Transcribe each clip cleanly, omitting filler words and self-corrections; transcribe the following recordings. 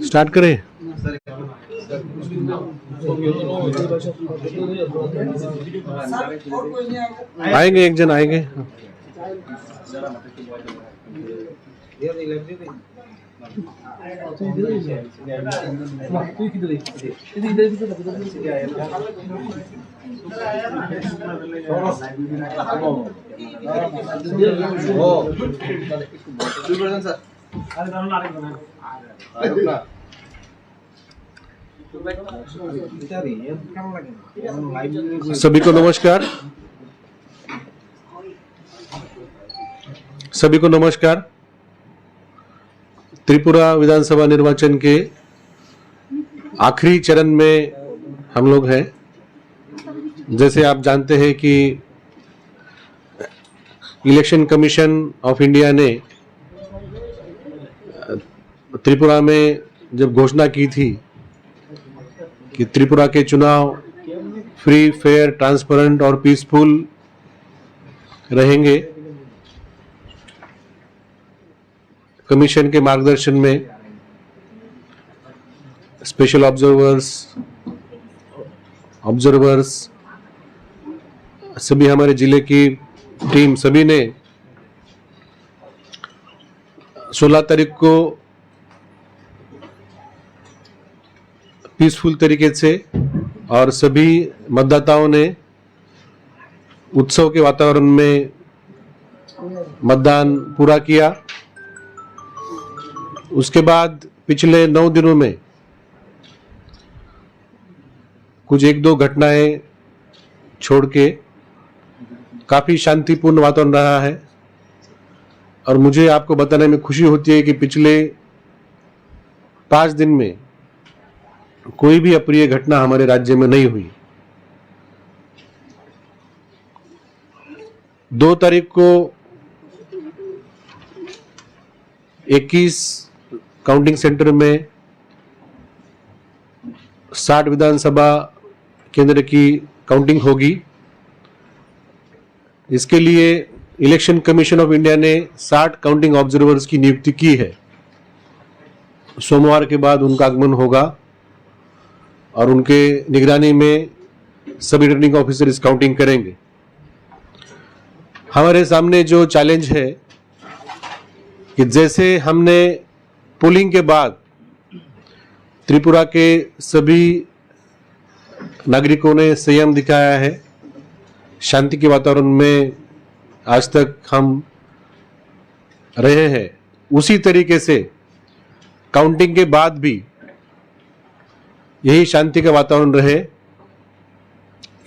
Start करें। आएंगे, एक जन आएंगे। सभी को नमस्कार। सभी को नमस्कार। त्रिपुरा विधानसभा निर्वाचन के आखिरी चरण में हम लोग हैं। जैसे आप जानते हैं कि इलेक्शन कमीशन ऑफ इंडिया ने त्रिपुरा में जब घोषणा की थी कि त्रिपुरा के चुनाव फ्री, फेयर, ट्रांसपेरेंट और पीसफुल रहेंगे, कमीशन के मार्गदर्शन में स्पेशल ऑब्जर्वर्स सभी हमारे जिले की टीम सभी ने 16 तारीख को पीसफुल तरीके से और सभी मतदाताओं ने उत्सव के वातावरण में मतदान पूरा किया। उसके बाद पिछले 9 दिनों में कुछ 1-2 घटनाएं छोड़ के काफी शांतिपूर्ण वातावरण रहा है और मुझे आपको बताने में खुशी होती है कि पिछले 5 दिन में कोई भी अप्रिय घटना हमारे राज्य में नहीं हुई। 2 तारीख को 21 काउंटिंग सेंटर में 60 विधानसभा केंद्र की काउंटिंग होगी। इसके लिए इलेक्शन कमीशन ऑफ इंडिया ने 60 काउंटिंग ऑब्जर्वर्स की नियुक्ति की है। सोमवार के बाद उनका आगमन होगा और उनके निगरानी में सभी रिटर्निंग ऑफिसर इस काउंटिंग करेंगे। हमारे सामने जो चैलेंज है कि जैसे हमने पोलिंग के बाद त्रिपुरा के सभी नागरिकों ने संयम दिखाया है, शांति के वातावरण में आज तक हम रहे हैं, उसी तरीके से काउंटिंग के बाद भी यही शांति का वातावरण रहे।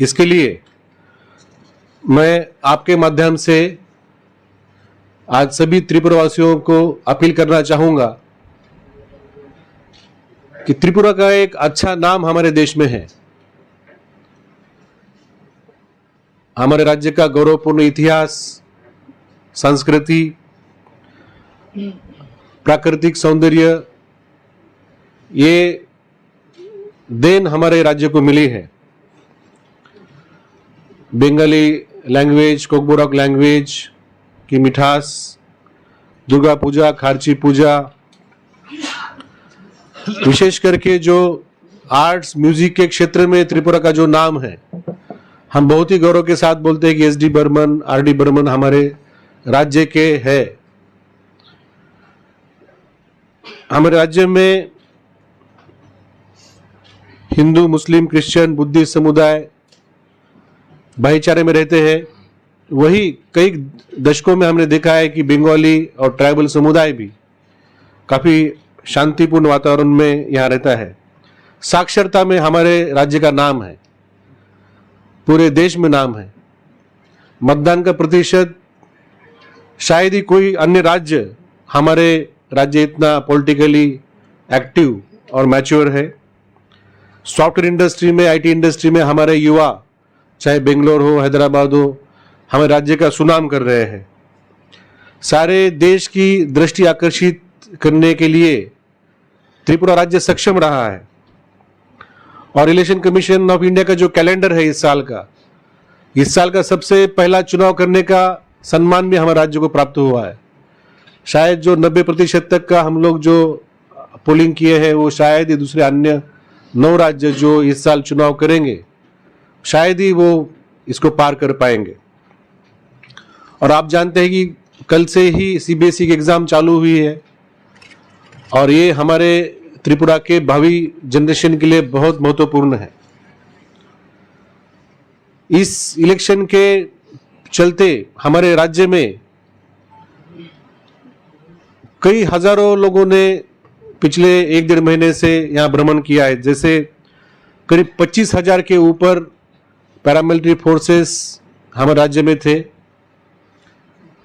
इसके लिए मैं आपके माध्यम से आज सभी त्रिपुरावासियों को अपील करना चाहूंगा कि त्रिपुरा का एक अच्छा नाम हमारे देश में है। हमारे राज्य का गौरवपूर्ण इतिहास, संस्कृति, प्राकृतिक सौंदर्य, ये देन हमारे राज्य को मिली है। बंगाली लैंग्वेज, कोकबोरक लैंग्वेज की मिठास, दुर्गा पूजा, खारची पूजा, विशेष करके जो आर्ट्स, म्यूजिक के क्षेत्र में त्रिपुरा का जो नाम है, हम बहुत ही गौरव के साथ बोलते हैं कि S D Burman, R D Burman हमारे राज्य के है। हमारे राज्य में हिंदू, मुस्लिम, क्रिश्चियन, बुद्धिस्ट समुदाय भाईचारे में रहते हैं। वही कई दशकों में हमने देखा है कि बंगाली और ट्राइबल समुदाय भी काफी शांतिपूर्ण वातावरण में यहाँ रहता है। साक्षरता में हमारे राज्य का नाम है, पूरे देश में नाम है। मतदान का प्रतिशत शायद ही कोई अन्य राज्य, हमारे राज्य इतना पॉलिटिकली एक्टिव और मैच्योर है। सॉफ्टवेयर इंडस्ट्री में, आईटी इंडस्ट्री में हमारे युवा, चाहे बेंगलोर हो, हैदराबाद हो, हमारे राज्य का सुनाम कर रहे हैं। सारे देश की दृष्टि आकर्षित करने के लिए त्रिपुरा राज्य सक्षम रहा है। और इलेक्शन कमीशन ऑफ इंडिया का जो कैलेंडर है इस साल का सबसे पहला चुनाव करने का सम्मान भी हमारे राज्य को प्राप्त हुआ है। शायद जो 90% तक का हम लोग जो पोलिंग किए हैं वो शायद ही दूसरे अन्य 9 राज्य जो इस साल चुनाव करेंगे शायद ही वो इसको पार कर पाएंगे। और आप जानते हैं कि कल से ही सीबीएसई की एग्जाम चालू हुई है और ये हमारे त्रिपुरा के भावी जनरेशन के लिए बहुत महत्वपूर्ण है। इस इलेक्शन के चलते हमारे राज्य में कई हजारों लोगों ने पिछले 1-1.5 महीने से यहाँ भ्रमण किया है। जैसे करीब 25,000 के ऊपर पैरामिलिट्री फोर्सेस हमारे राज्य में थे,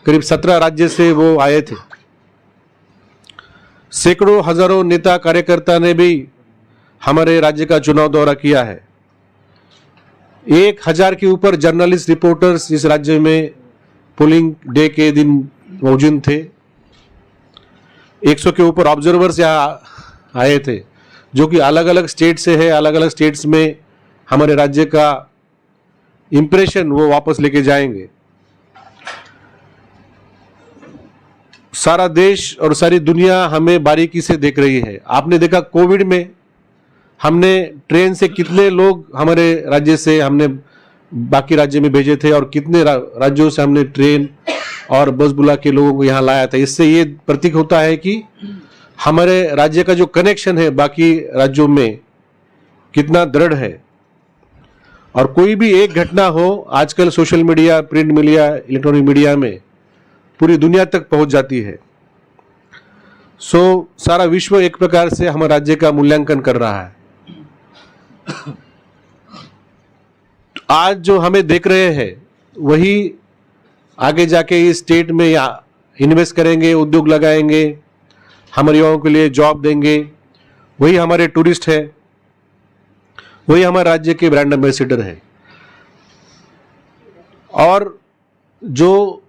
करीब 17 राज्य से वो आए थे। सैकड़ों हजारों नेता कार्यकर्ता ने भी हमारे राज्य का चुनाव दौरा किया है। 1,000 के ऊपर जर्नलिस्ट रिपोर्टर्स इस राज्य में पोलिंग डे के दिन मौजूद थे। 100 के ऊपर ऑब्जर्वर्स यहाँ आए थे जो कि अलग अलग स्टेट से है। अलग अलग स्टेट्स में हमारे राज्य का इंप्रेशन वो वापस लेके जाएंगे। सारा देश और सारी दुनिया हमें बारीकी से देख रही है। आपने देखा कोविड में हमने ट्रेन से कितने लोग हमारे राज्य से हमने बाकी राज्य में भेजे थे और कितने राज्यों से हमने ट्रेन और बस बुला के लोगों को यहाँ लाया था। इससे ये प्रतीक होता है कि हमारे राज्य का जो कनेक्शन है बाकी राज्यों में कितना दृढ़ है। और कोई भी एक घटना हो, आजकल social media, print media, electronic media में पूरी दुनिया तक पहुंच जाती है। सारा विश्व एक प्रकार से हमारे राज्य का मूल्यांकन कर रहा है। आज जो हमें देख रहे हैं वही आगे जाके इस स्टेट में इन्वेस्ट करेंगे, उद्योग लगाएंगे, हमारे युवाओं के लिए जॉब देंगे। वही हमारे टूरिस्ट है, वही हमारे राज्य के ब्रांड एम्बेसडर है। और जो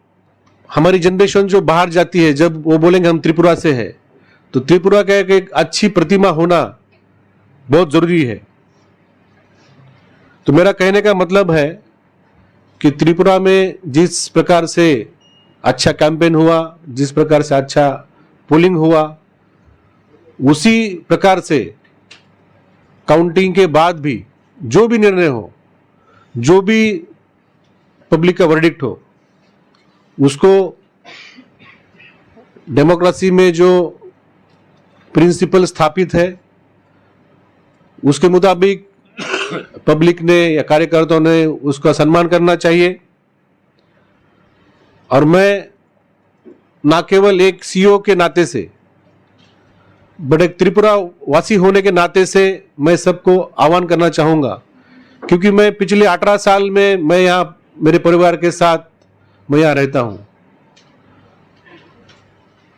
हमारी जनरेशन जो बाहर जाती है, जब वो बोलेंगे हम त्रिपुरा से है, तो त्रिपुरा का एक अच्छी प्रतिमा होना बहुत जरूरी है। तो मेरा कहने का मतलब है कि त्रिपुरा में जिस प्रकार से अच्छा कैंपेन हुआ, जिस प्रकार से अच्छा पोलिंग हुआ, उसी प्रकार से काउंटिंग के बाद भी जो भी निर्णय हो, जो भी पब्लिक का वर्डिक्ट हो, उसको डेमोक्रेसी में जो प्रिंसिपल स्थापित है उसके मुताबिक पब्लिक ने या कार्यकर्ताओं ने उसका सम्मान करना चाहिए। और मैं ना केवल एक सीईओ के नाते से, बट एक त्रिपुरा वासी होने के नाते से मैं सबको आह्वान करना चाहूंगा, क्योंकि मैं पिछले 18 साल में मैं यहाँ मेरे परिवार के साथ मैं यहाँ रहता हूँ।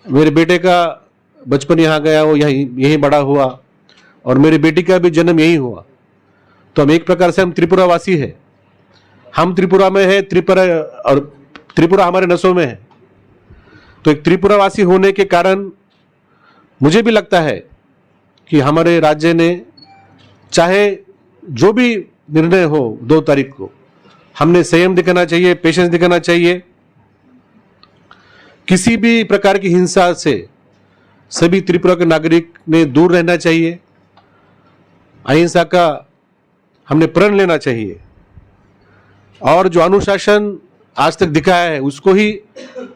मेरे बेटे का बचपन यहाँ गया, वो यहीं बड़ा हुआ और मेरी बेटी का भी जन्म यहीं हुआ। तो हम एक प्रकार से हम त्रिपुरा वासी है, हम त्रिपुरा में है, त्रिपुरा हमारे नसों में है। तो एक त्रिपुरा वासी होने के कारण मुझे भी लगता है कि हमारे राज्य ने चाहे जो भी निर्णय हो 2 तारीख को, हमने संयम दिखाना चाहिए, पेशेंस दिखाना चाहिए। किसी भी प्रकार की हिंसा से सभी त्रिपुरा के नागरिक ने दूर रहना चाहिए। अहिंसा का हमने प्रण लेना चाहिए और जो अनुशासन आज तक दिखाया है उसको ही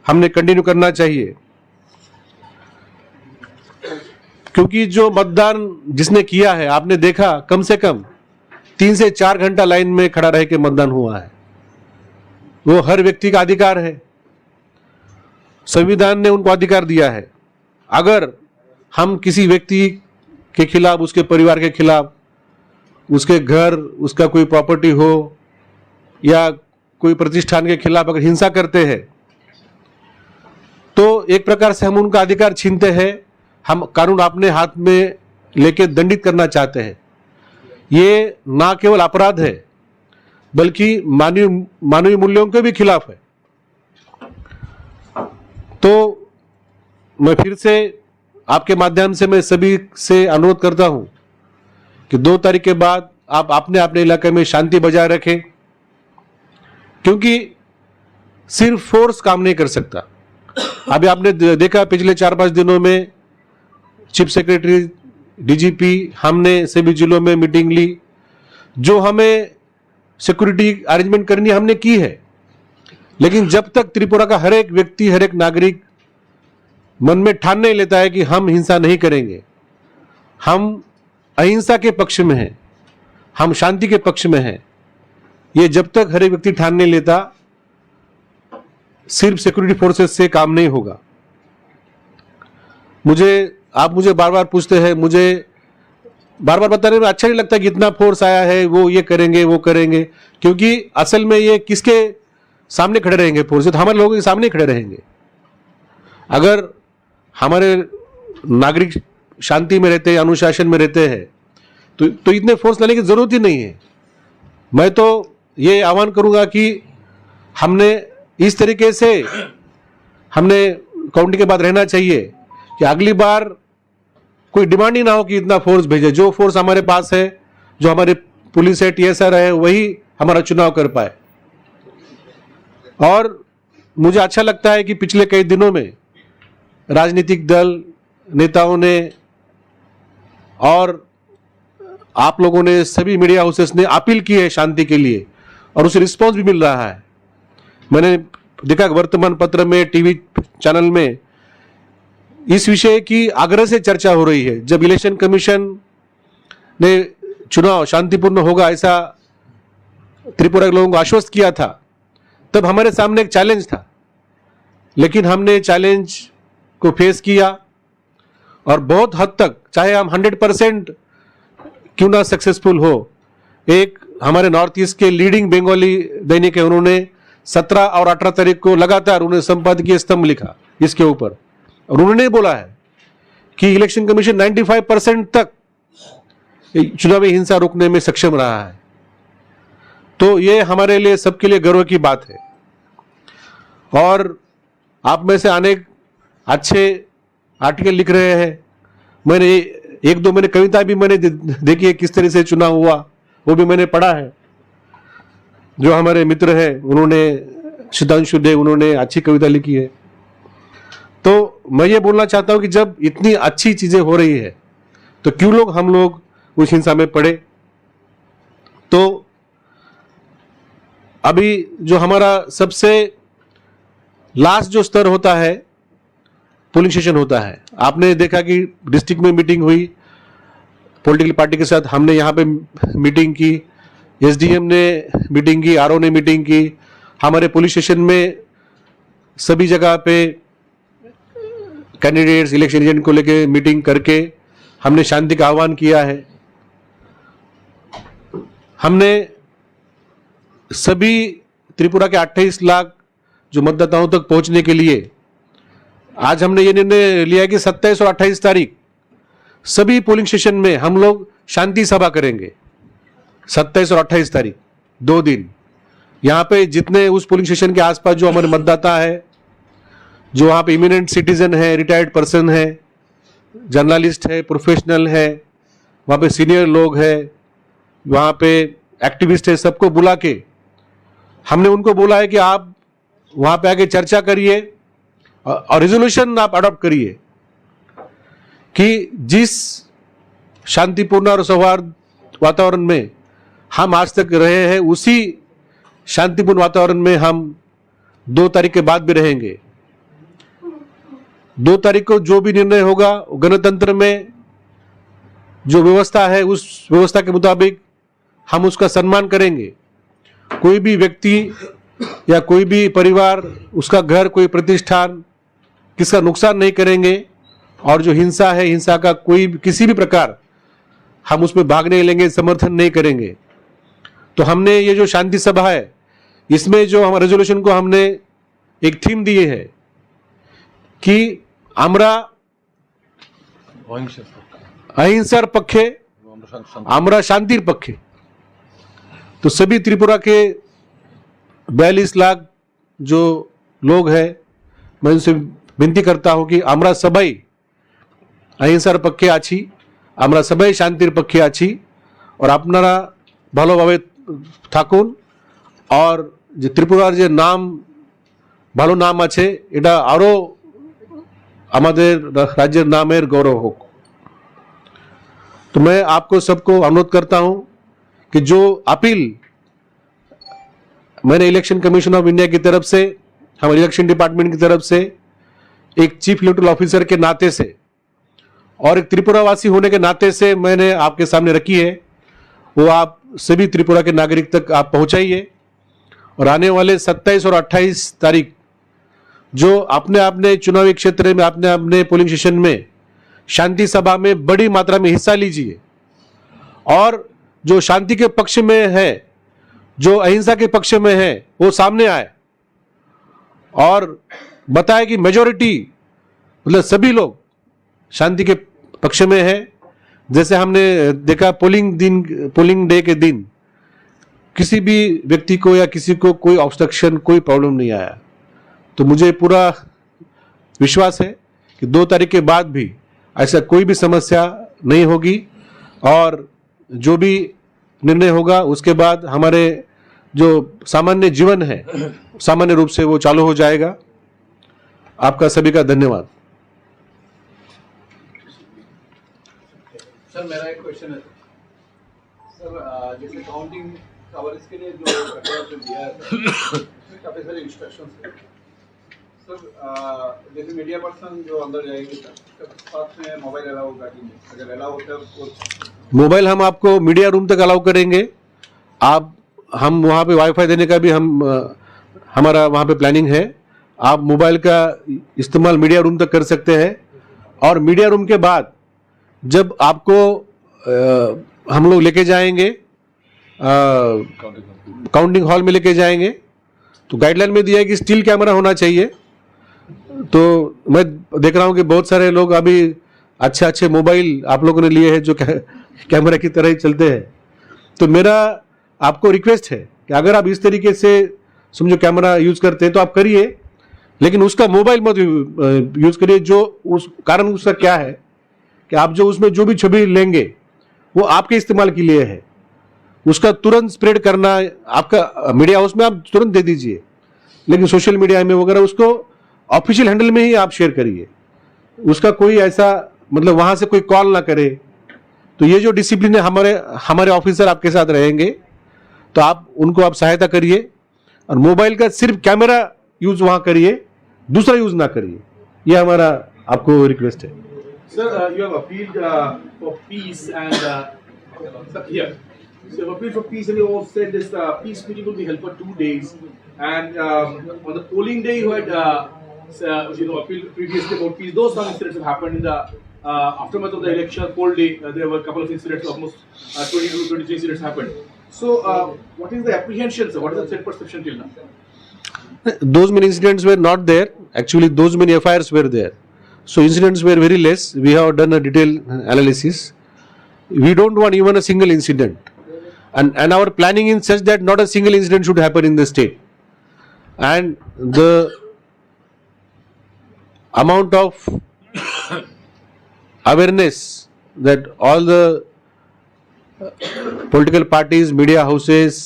हमने कंटिन्यू करना चाहिए। क्योंकि जो मतदान जिसने किया है, आपने देखा कम से कम 3 से 4 घंटा लाइन में खड़ा रह के मतदान हुआ है। वो हर व्यक्ति का अधिकार है, संविधान ने उनको अधिकार दिया है। अगर हम किसी व्यक्ति के खिलाफ, उसके परिवार के खिलाफ, उसके घर, उसका कोई प्रॉपर्टी हो या कोई प्रतिष्ठान के खिलाफ अगर हिंसा करते हैं, तो एक प्रकार से हम उनका अधिकार छीनते हैं। हम कानून अपने हाथ में लेके दंडित करना चाहते हैं। ये ना केवल अपराध है बल्कि मानवीय मूल्यों के भी खिलाफ है। तो मैं फिर से आपके माध्यम से मैं सभी से अनुरोध करता हूं कि 2 तारीख के बाद आप अपने इलाके में शांति बजाय रखें, क्योंकि सिर्फ फोर्स काम नहीं कर सकता। अभी आपने देखा पिछले 4-5 दिनों में चीफ सेक्रेटरी, डीजीपी, हमने सभी जिलों में मीटिंग ली। जो हमें सिक्योरिटी अरेंजमेंट करनी हमने की है, लेकिन जब तक त्रिपुरा का हर एक व्यक्ति, हर एक नागरिक मन में ठान नहीं लेता है कि हम हिंसा नहीं करेंगे, हम अहिंसा के पक्ष में हैं, हम शांति के पक्ष में हैं, ये जब तक हर एक व्यक्ति ठान नहीं लेता, सिर्फ सिक्योरिटी फोर्सेस से काम नहीं होगा। आप मुझे बार बार पूछते हैं, मुझे बार बार बताने में अच्छा नहीं लगता कि इतना फोर्स आया है, वो ये करेंगे वो करेंगे, क्योंकि असल में ये किसके सामने खड़े रहेंगे? फोर्स तो हमारे लोगों के सामने खड़े रहेंगे। अगर हमारे नागरिक शांति में रहते हैं, अनुशासन में रहते हैं, तो इतने फोर्स लाने की जरूरत ही नहीं है। मैं तो ये आह्वान करूंगा कि हमने इस तरीके से हमने काउंटिंग के बाद रहना चाहिए कि अगली बार कोई डिमांड ही ना हो कि इतना फोर्स भेजे। जो फोर्स हमारे पास है, जो हमारे पुलिस है, टीएसआर है, वही हमारा चुनाव कर पाए। और मुझे अच्छा लगता है कि पिछले कई दिनों में राजनीतिक दल, नेताओं ने और आप लोगों ने, सभी मीडिया हाउसेस ने अपील की है शांति के लिए, और उसे रिस्पॉन्स भी मिल रहा है। मैंने देखा वर्तमान पत्र में, टीवी चैनल में इस विषय की आग्रह से चर्चा हो रही है। जब इलेक्शन कमीशन ने चुनाव शांतिपूर्ण होगा ऐसा त्रिपुरा के लोगों को आश्वस्त किया था, तब हमारे सामने एक चैलेंज था, लेकिन हमने चैलेंज को फेस किया और बहुत हद तक, चाहे हम 100% क्यों ना सक्सेसफुल हो, एक हमारे नॉर्थ ईस्ट के लीडिंग बंगाली दैनिक है, उन्होंने 17 और 18 तारीख को लगातार उन्होंने संपादकीय स्तंभ लिखा इसके ऊपर, और उन्होंने बोला है कि इलेक्शन कमीशन 95% तक चुनावी हिंसा रोकने में सक्षम रहा है। तो ये हमारे लिए, सबके लिए गर्व की बात है। और आप में से अनेक अच्छे आर्टिकल लिख रहे हैं। मैंने एक दो कविता भी मैंने देखी है, किस तरह से चुनाव हुआ, वो भी मैंने पढ़ा है। जो हमारे मित्र हैं, उन्होंने, सुधांशु दे, उन्होंने अच्छी कविता लिखी है। तो मैं ये बोलना चाहता हूं कि जब इतनी अच्छी चीजें हो रही है, तो क्यों हम लोग उस हिंसा में पड़े। तो अभी जो हमारा सबसे लास्ट जो स्तर होता है, पोलिंग स्टेशन होता है। आपने देखा कि डिस्ट्रिक्ट में मीटिंग हुई, पॉलिटिकल पार्टी के साथ हमने यहाँ पे मीटिंग की, एसडीएम ने मीटिंग की, आरओ ने मीटिंग की, हमारे पुलिस स्टेशन में सभी जगह पे कैंडिडेट्स, इलेक्शन एजेंट को लेके मीटिंग करके हमने शांति का आह्वान किया है। हमने सभी त्रिपुरा के 28 लाख जो मतदाताओं तक पहुंचने के लिए आज हमने ये निर्णय लिया है कि 27 और 28 तारीख सभी पोलिंग स्टेशन में हम लोग शांति सभा करेंगे। 27 और 28 तारीख 2 दिन यहाँ पे जितने उस पोलिंग स्टेशन के आसपास जो हमारे मतदाता है, जो वहाँ पे इमिनेंट सिटीजन है, रिटायर्ड पर्सन है, जर्नलिस्ट है, प्रोफेशनल है, वहाँ पे सीनियर लोग है, वहाँ पे एक्टिविस्ट है, सबको बुला के हमने उनको बोला है कि आप वहाँ पे आके चर्चा करिए और रेजोल्यूशन आप अडॉप्ट करिए कि जिस शांतिपूर्ण और सौहार्द वातावरण में हम आज तक रहे हैं, उसी शांतिपूर्ण वातावरण में हम 2 तारीख के बाद भी रहेंगे। 2 तारीख को जो भी निर्णय होगा, गणतंत्र में जो व्यवस्था है, उस व्यवस्था के मुताबिक हम उसका सम्मान करेंगे। कोई भी व्यक्ति या कोई भी परिवार, उसका घर, कोई प्रतिष्ठान, किसका नुकसान नहीं करेंगे। और जो हिंसा है, हिंसा का कोई किसी भी प्रकार हम उसमें भाग नहीं लेंगे, समर्थन नहीं करेंगे। तो हमने ये जो शांति सभा है, इसमें जो हम रेजोल्यूशन को हमने एक थीम दी है कि अहिंसार पक्षे, आमरा शांतिर पक्षे। तो सभी त्रिपुरा के 42 लाख जो लोग हैं, मैं उनसे विनती करता हूं कि आमरा सबाई अहिंसार पक्षे आछी, आमरा सबाई शांतिर पक्षे आछी, और আপনারা ভালোভাবে থাকুন। और যে ত্রিপুরার যে নাম, ভালো নাম আছে, এটা আরো আমাদের রাজ্যের নামের গৌরব হোক। तो मैं आपको सबको अनुरोध करता हूं कि जो अपील मैंने इलेक्शन कमीशन ऑफ इंडिया की तरफ से, हमारे इलेक्शन डिपार्टमेंट की तरफ से, एक चीफ इलेक्टोरल ऑफिसर के नाते से और एक त्रिपुरावासी होने के नाते से मैंने आपके सामने रखी है, वो आप सभी त्रिपुरा के नागरिक तक आप पहुंचाइए। और आने वाले 27 और 28 तारीख जो अपने अपने चुनावी क्षेत्र में, अपने अपने पोलिंग स्टेशन में शांति सभा में बड़ी मात्रा में हिस्सा लीजिए और जो शांति के पक्ष में है, जो अहिंसा के पक्ष में है, वो सामने आए और बताए कि मेजॉरिटी मतलब सभी लोग शांति के पक्ष में है। जैसे हमने देखा पोलिंग डे के दिन किसी भी व्यक्ति को या किसी को कोई ऑब्स्ट्रक्शन, कोई प्रॉब्लम नहीं आया। तो मुझे पूरा विश्वास है कि 2 तारीख के बाद भी ऐसा कोई भी समस्या नहीं होगी और जो भी निर्णय होगा उसके बाद हमारे जो सामान्य जीवन है सामान्य रूप से वो चालू हो जाएगा। आपका सभी का धन्यवाद। सर मेरा एक क्वेश्चन है सर, जैसे काउंटिंग कवरेज के लिए जो जो दिया है उसमें काफी सारे इंस्ट्रक्शंस है सर। जैसे मीडिया पर्सन जो अंदर जाएंगे सर, साथ में मोबाइल अलाउ होगा कि नहीं? अगर अलाउ होता है तो मोबाइल हम आपको मीडिया रूम तक अलाउ करेंगे। हम वहाँ पे वाईफाई देने का भी हमारा वहाँ पे प्लानिंग है। आप मोबाइल का इस्तेमाल मीडिया रूम तक कर सकते हैं और मीडिया रूम के बाद जब आपको हम लोग लेके जाएंगे काउंटिंग हॉल में लेके जाएंगे तो गाइडलाइन में दिया है कि स्टिल कैमरा होना चाहिए। तो मैं देख रहा हूं कि बहुत सारे लोग अभी अच्छे मोबाइल आप लोगों ने लिए हैं जो कैमरा की तरह ही चलते हैं। तो मेरा आपको रिक्वेस्ट है कि अगर आप इस तरीके से समझो कैमरा यूज करते हैं तो आप करिए, लेकिन उसका मोबाइल मत यूज करिए। जो उस कारण उसका क्या है कि आप जो उसमें जो भी छवि लेंगे वो आपके इस्तेमाल के लिए है, उसका तुरंत स्प्रेड करना आपका मीडिया हाउस में आप तुरंत दे दीजिए, लेकिन सोशल मीडिया में वगैरह उसको ऑफिशियल हैंडल में ही आप शेयर करिए। उसका कोई ऐसा मतलब वहां से कोई कॉल ना करे। तो ये जो डिसिप्लिन है हमारे ऑफिसर आपके साथ रहेंगे, तो आप उनको आप सहायता करिए और मोबाइल का सिर्फ कैमरा यूज वहां करिए, दूसरा यूज ना करिए। ये हमारा आपको रिक्वेस्ट है। Sir, you have appealed for peace and sir, here. So you have appealed for peace and you also said this peace meeting will be held for 2 days. And on the polling day you had appealed previously about peace. Those some incidents have happened in the aftermath of the election poll day. There were a couple of incidents, almost 20 to 23 incidents happened. So what is the apprehension, sir? What is the state perception till now? Those many incidents were not there. Actually, those many FIRs were there. So incidents were very less. We have done a detailed analysis. We don't want even a single incident. And our planning is such that not a single incident should happen in the state. And the amount of awareness that all the political parties, media houses,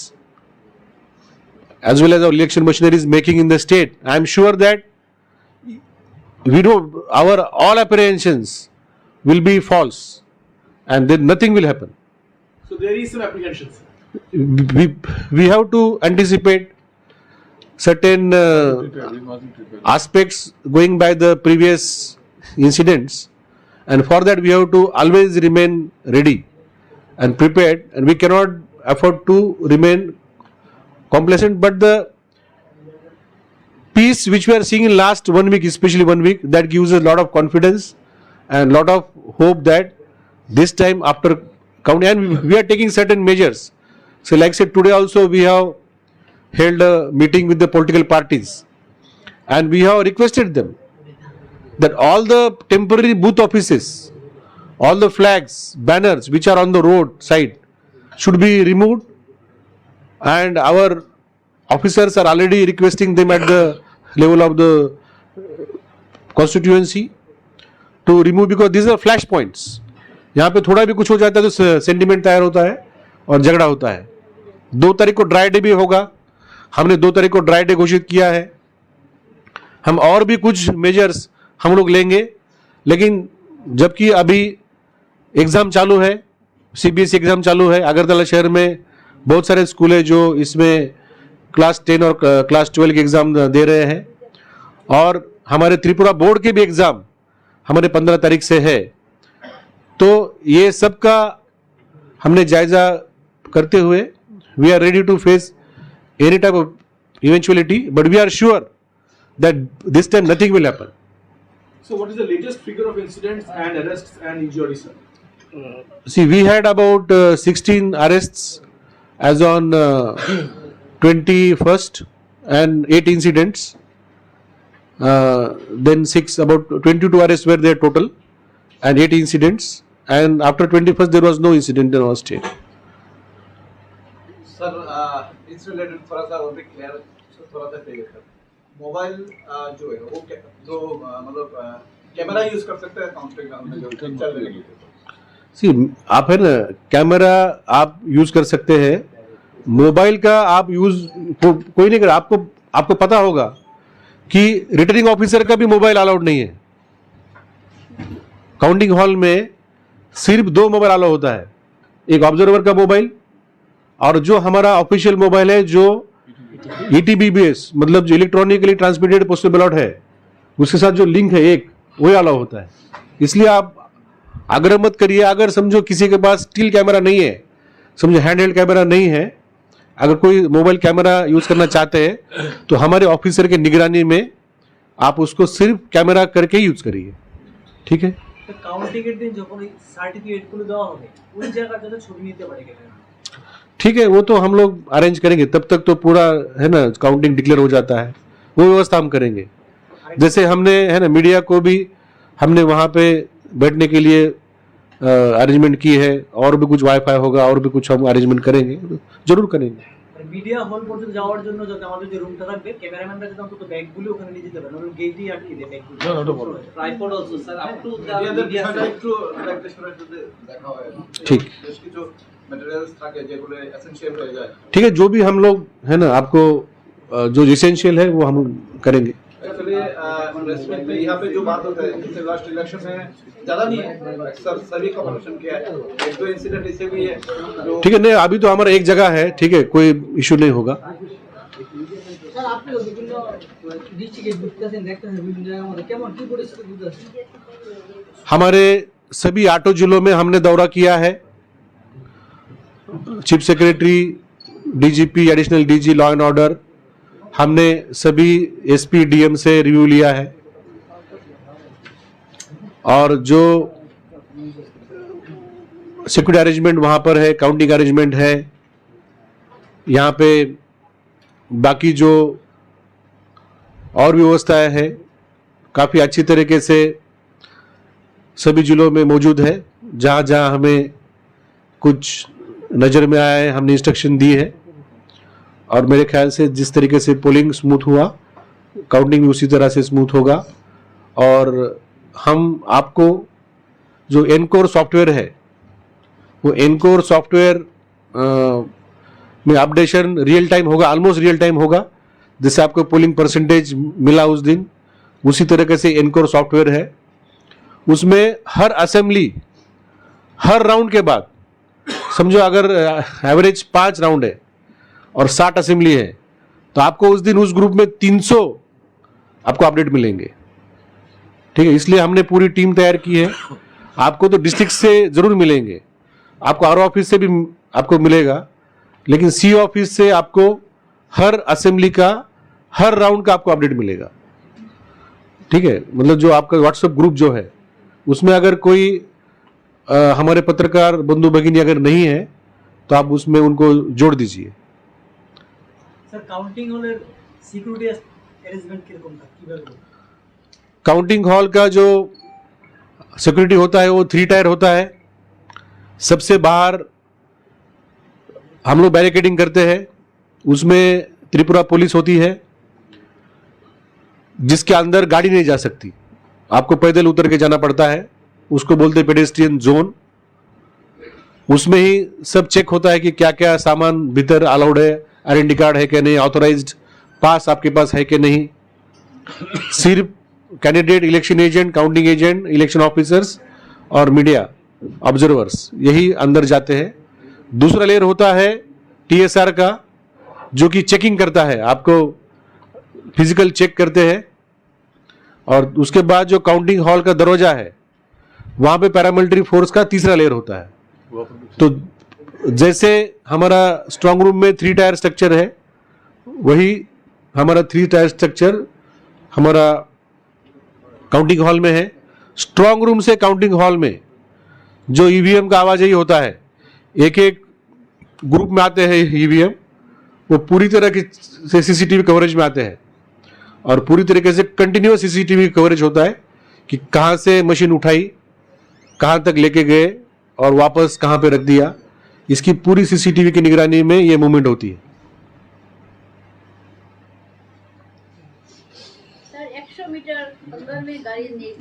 as well as our election machinery is making in the state, I am sure that our all apprehensions will be false and then nothing will happen. So there is some apprehensions. We have to anticipate certain aspects going by the previous incidents, and for that we have to always remain ready and prepared, and we cannot afford to remain complacent. But the peace which we are seeing in last 1 week, especially 1 week, that gives us a lot of confidence and lot of hope that this time after counting, and we are taking certain measures. So like I said, today also we have held a meeting with the political parties and we have requested them that all the temporary booth offices, all the flags, banners which are on the road side should be removed, and our officers are already requesting them at the level of the constituency to remove, because these are flash points. यहाँ पे थोड़ा भी कुछ हो जाता है तो sentiment तैयार होता है और झगड़ा होता है। 2 तारीख को ड्राई डे भी होगा। हमने 2 तारीख को ड्राई डे घोषित किया है। हम और भी कुछ मेजर्स हम लोग लेंगे, लेकिन जबकि अभी एग्जाम चालू है, CBSE एग्जाम चालू है। अगरतला शहर में बहुत सारे स्कूल है जो इसमें क्लास 10 और क्लास 12 के एग्जाम दे रहे हैं, और हमारे त्रिपुरा बोर्ड के भी एग्जाम हमारे 15 तारीख से है। तो ये सब का हमने जायजा करते हुए we are ready to face any type of eventuality, but we are sure that this time nothing will happen. So what is the latest figure of incidents and arrests and injuries, sir? See, we had about 16 arrests as on 21st and 8 incidents. Then about 22 arrests were there total and 8 incidents. And after 21st, there was no incident in our state. Sir it's related थोड़ा सा और भी clear, थोड़ा सा clear कर। Mobile जो है वो जो मतलब कैमरा यूज कर सकते हैं काउंटिंग में जो चल रही है। सी, आप है ना, कैमरा आप यूज कर सकते हैं, मोबाइल का आप यूज कोई नहीं कर। आपको पता होगा कि रिटर्निंग ऑफिसर का भी मोबाइल अलाउड नहीं है। काउंटिंग हॉल में सिर्फ 2 मोबाइल अलाउ होता है, एक ऑब्जर्वर का मोबाइल और जो हमारा ऑफिशियल मोबाइल है जो ETBBS मतलब जो इलेक्ट्रॉनिकली ट्रांसमिटेड पोस्टल बैलेट है उसके साथ जो लिंक है एक, वही अलाउ होता है। इसलिए आप आग्रह मत करिए। अगर समझो किसी के पास स्टिल कैमरा नहीं है, समझो हैंडहेल्ड कैमरा नहीं है, अगर कोई मोबाइल कैमरा यूज करना चाहते हैं तो हमारे ऑफिसर के निगरानी में आप उसको सिर्फ कैमरा करके यूज करिए, ठीक है। কাউন্টিংয়ের দিন যখন এই সার্টিফিকেটগুলো দেওয়া হবে ওই জায়গার জন্য ছবি নিতে পারে কিনা? ठीक है, वो तो हम लोग अरेंज करेंगे। तब तक तो पूरा है ना काउंटिंग डिक्लेयर हो जाता है, वो व्यवस्था हम करेंगे। जैसे हमने है ना मीडिया को भी हमने वहाँ पे बैठने के लिए अरेंजमेंट की है, और भी कुछ वाईफाई होगा और भी कुछ हम अरेंजमेंट करेंगे, जरूर करेंगे। মিডিয়া হল পর্যন্ত যাওয়ার জন্য যাতে আমাদের যে রুমটা থাকবে ক্যামেরাম্যানরা যাতে অন্তত ব্যাগগুলো ওখানে নিয়ে যেতে পারে, নরমাল গেটই আটকে দেয় ব্যাগগুলো। Tripod also sir up to the media একটু রিল্যাক্সেশনের জন্য দেখা হয় ठीक বেশ কিছু ম্যাটেরিয়ালস থাকে যেগুলো এসেনশিয়াল হয়ে যায়। ठीक है, जो भी हम लोग है ना आपको जो इसेंशियल है वो हम करेंगे। एक्चुअली रेस्पेक्ट में यहाँ पे जो बात होता है, जैसे लास्ट इलेक्शन में ज्यादा नहीं है, अक्सर सभी कॉर्पोरेशन किया है, 1-2 इंसिडेंट इससे भी है जो ठीक है, नहीं अभी तो हमारा एक जगह है, ठीक है, कोई इशू नहीं होगा। স্যার আপনি বিভিন্ন ডিস্ট্রিক্টে ঘুরতেছেন, দেখতেছেন বিভিন্ন জায়গার মধ্যে কেমন কি পরিস্থিতি বুঝতেছেন? हमारे सभी 8 जिलों में हमने दौरा किया है। Chief secretary, DGP, additional DG law and order, हमने सभी SP DM से रिव्यू लिया है, और जो सिक्योरिटी अरेंजमेंट वहाँ पर है, काउंटिंग अरेंजमेंट है, यहाँ पे बाकी जो और व्यवस्थाएं है काफ़ी अच्छी तरीके से सभी जिलों में मौजूद है। जहाँ जहाँ हमें कुछ नज़र में आया है हमने इंस्ट्रक्शन दी है, और मेरे ख्याल से जिस तरीके से पोलिंग स्मूथ हुआ, काउंटिंग भी उसी तरह से स्मूथ होगा। और हम आपको जो एनकोर सॉफ्टवेयर है वो एनकोर सॉफ्टवेयर में अपडेशन रियल टाइम होगा, ऑलमोस्ट रियल टाइम होगा। जैसे आपको पोलिंग परसेंटेज मिला उस दिन, उसी तरीके से एनकोर सॉफ्टवेयर है। उसमें हर असेंबली हर राउंड के बाद, समझो अगर एवरेज 5 राउंड है और 60 असेंबली है तो आपको उस दिन उस ग्रुप में 300 आपको अपडेट मिलेंगे, ठीक है। इसलिए हमने पूरी टीम तैयार की है। आपको तो डिस्ट्रिक्ट से जरूर मिलेंगे, आपको आर ऑफिस से भी आपको मिलेगा, लेकिन C ऑफिस से आपको हर असेंबली का हर राउंड का आपको अपडेट मिलेगा, ठीक है। मतलब जो आपका व्हाट्सएप ग्रुप जो है उसमें अगर कोई हमारे पत्रकार बंधु भगिनी अगर नहीं है तो आप उसमें उनको जोड़ दीजिए। স্যার কাউন্টিং হলের সিকিউরিটি অ্যারেঞ্জমেন্ট কিরকম থাকে কিভাবে? काउंटिंग हॉल का जो सिक्योरिटी होता है वो 3 टायर होता है। सबसे बाहर हम लोग बैरिकेडिंग करते हैं, उसमें त्रिपुरा पुलिस होती है जिसके अंदर गाड़ी नहीं जा सकती, आपको पैदल उतर के जाना पड़ता है, उसको बोलते हैं पेडेस्ट्रियन जोन। उसमें ही सब चेक होता है कि क्या क्या सामान भीतर अलाउड है, आइडेंटिटी कार्ड है कि नहीं, ऑथोराइज्ड पास आपके पास है कि नहीं। सिर्फ candidate, election agent, counting agent, election officers और मीडिया ऑब्जर्वर्स, यही अंदर जाते हैं। दूसरा लेयर होता है TSR का, जो कि चेकिंग करता है, आपको फिजिकल चेक करते हैं। और उसके बाद जो काउंटिंग हॉल का दरवाजा है, वहां पे पैरामिलिट्री फोर्स का तीसरा लेयर होता है। तो जैसे हमारा स्ट्रांग रूम में 3 टायर स्ट्रक्चर है, वही हमारा 3 टायर स्ट्रक्चर हमारा काउंटिंग हॉल में है। स्ट्रांग रूम से काउंटिंग हॉल में जो ईवीएम का आवाजाही होता है, एक एक ग्रुप में आते हैं ईवीएम, वो पूरी तरह से सीसीटीवी कवरेज में आते हैं और पूरी तरीके से कंटिन्यूअस सीसीटीवी कवरेज होता है कि कहां से मशीन उठाई, कहां तक लेके गए और वापस कहां पे रख दिया। इसकी पूरी सीसीटीवी की निगरानी में ये मूवमेंट होती है। सर 100 मीटर अंदर में गाड़ी नहीं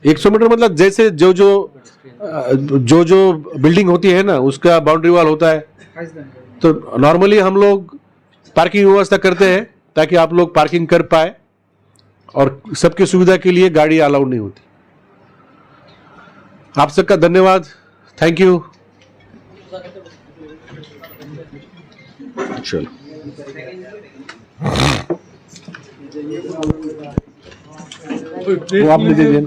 100 मीटर मतलब जैसे जो बिल्डिंग होती है ना, उसका बाउंड्री वॉल होता है। तो नॉर्मली हम लोग पार्किंग व्यवस्था करते हैं ताकि आप लोग पार्किंग कर पाए, और सबकी सुविधा के लिए गाड़ी अलाउड नहीं होती। आप सबका धन्यवाद, थैंक यू। चलो वो आपने दे दिया।